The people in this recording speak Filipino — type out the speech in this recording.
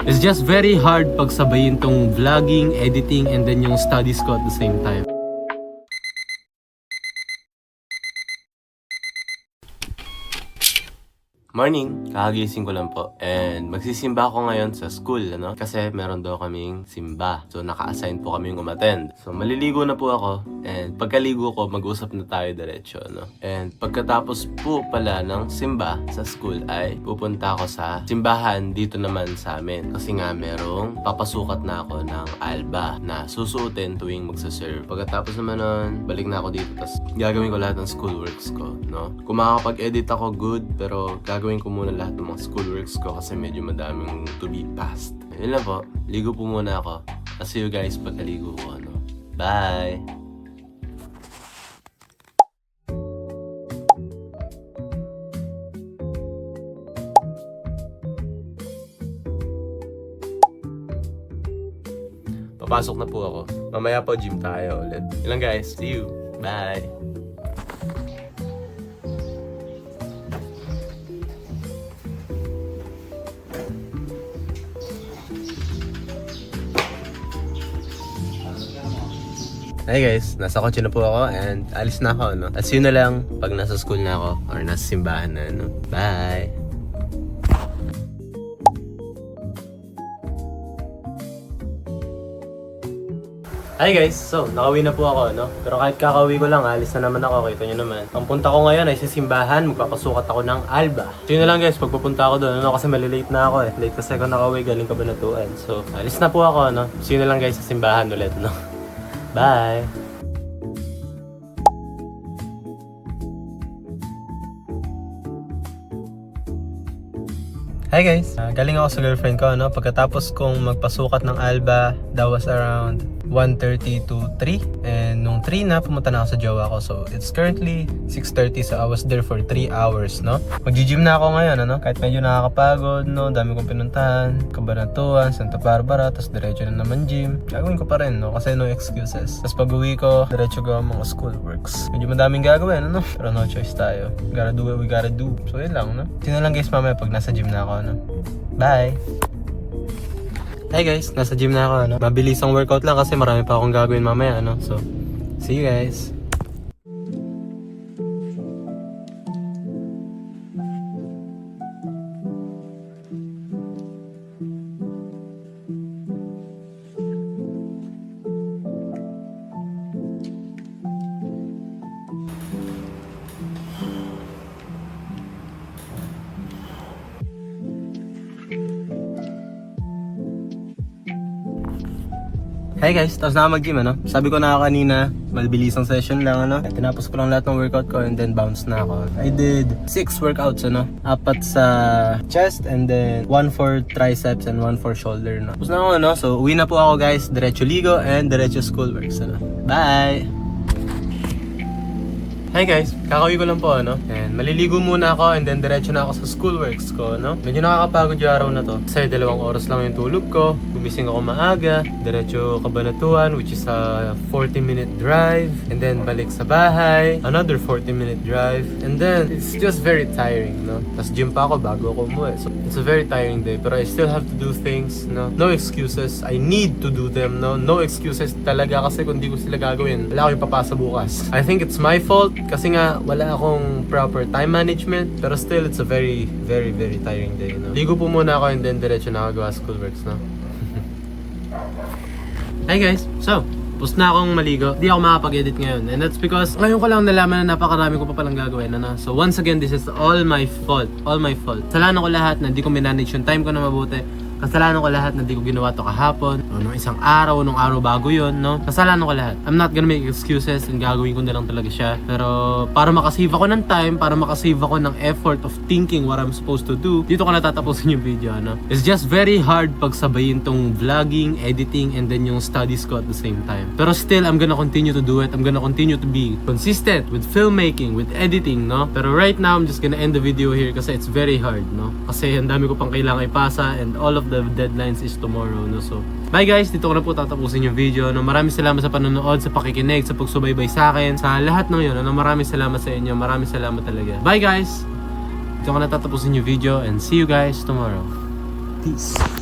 It's just very hard pagsabayin tong vlogging, editing, and then yung studies ko at the same time. Morning! Kakagising ko lang po. And magsisimba ako ngayon sa school, ano? Kasi meron daw kaming simba. So, naka-assign po kaming umattend. So, maliligo na po ako. And pagkaligo ko, mag-usap na tayo diretso, no? And pagkatapos po pala ng simba sa school ay pupunta ako sa simbahan dito naman sa amin. Kasi nga merong papasukat na ako ng alba na susuotin tuwing magsaserve. Pagkatapos naman nun, balik na ako dito. Tapos gagawin ko lahat ng schoolworks ko, no? Kung makakapag-edit ako, good. Pero gagawin ko muna lahat ng mga schoolworks ko kasi medyo madaming to be passed. Yun lang po. Ligo po muna ako. I'll see you guys pagkaligo ko, no? Bye! Papasok na po ako. Mamaya po gym tayo ulit. Yun lang guys. See you. Bye! Hey guys, nasa kotse na po ako and alis na ako, no? At see you na lang pag nasa school na ako or nasa simbahan na, no? Bye! Hi guys! So, nakauwi na po ako, no? Pero kahit kakauwi ko lang, alis na naman ako. Kita nyo naman. Ang punta ko ngayon ay sa simbahan. Magpapasukat ako ng alba. So, yun na lang guys, pagpupunta ako doon, no? Kasi malilate na ako eh. Late kasi ako nakauwi, galing Kabanatuan. So, alis na po ako, no? See you na lang guys sa simbahan ulit, no? Bye! Hi guys! Galing ako sa girlfriend ko, no? Pagkatapos kong magpasukat ng alba, that was around 1:30 to 3. And nung 3 na, pumunta na ako sa jowa ko. So, it's currently 6:30. So, I was there for 3 hours, no? Mag-gym na ako ngayon, ano? Kahit medyo nakakapagod, no? Dami kong pinuntahan. Cabanatuan, Santa Barbara, tapos diretso na naman gym. Gagawin ko pa rin, no? Kasi no excuses. Tapos pag-uwi ko, diretso ko ang mga schoolworks. Medyo madaming gagawin, ano? Pero no choice tayo. Gotta do what we gotta do. So, yun lang, no? Sino lang guys mamaya pag nasa gym na ako, no? Bye! Hi guys, nasa gym na ako, ano? Mabilis ang workout lang kasi marami pa akong gagawin mamaya, ano? So, see you guys! Hi guys, tapos na ako mag-gym, ano? Sabi ko na kanina, mabilisang session lang, ano? Tinapos ko lang lahat ng workout ko and then bounce na ako. I did 6 workouts, ano? 4 sa chest and then 1 for triceps and 1 for shoulder, no? Tapos na ako, ano? So, uwi na po ako guys, diretso ligo and diretso schoolworks, ano? Bye! Hi guys, kakauwi ko lang po, ano? And maliligo muna ako and then diretso na ako sa schoolworks ko, no? Medyo nakakapagod yung araw na to. Kasi 2 oras lang yung tulog ko. Gumising ako maaga. Diretso Kabanatuan, which is a 40-minute drive. And then balik sa bahay. Another 40-minute drive. And then, it's just very tiring, no? Tapos gym pa ako bago ako umuwi. So, it's a very tiring day. Pero I still have to do things, no? No excuses. I need to do them, no? No excuses talaga kasi kung di ko sila gagawin, wala ko yung papasa bukas. I think it's my fault. Kasi nga, wala akong proper time management. Pero still, it's a very, very, very tiring day, no? Ligo po muna ako and then diretso nakagawa schoolworks, no? Hi guys! So, tapos na akong maligo. Di ako makapag-edit ngayon. And that's because ngayon ko lang nalaman na napakarami ko pa palang gagawin, ano? So, once again, this is all my fault. All my fault. Kasalanan ko lahat na di ko minanage yung time ko na mabuti. Kasalanan ko lahat na di ko ginawa to kahapon o nung isang araw, nung araw bago yun, no? Kasalanan ko lahat. I'm not gonna make excuses and gagawin ko na lang talaga siya. Pero para makasave ako ng time, para makasave ako ng effort of thinking what I'm supposed to do, dito ko natatapusin yung video, no? It's just very hard pagsabayin tong vlogging, editing, and then yung studies ko at the same time. Pero still, I'm gonna continue to do it. I'm gonna continue to be consistent with filmmaking, with editing, no? Pero right now, I'm just gonna end the video here kasi it's very hard, no? Kasi ang dami ko pang kailangan ipasa and all of the deadlines is tomorrow, no? So, bye guys, dito ko na po tatapusin yung video, no? Maraming salamat sa panonood, sa pakikinig, sa pagsubaybay sa akin, sa lahat ng yun, no? Maraming salamat sa inyo, maraming salamat talaga. Bye guys! Dito ko na tatapusin yung video and see you guys tomorrow. Peace!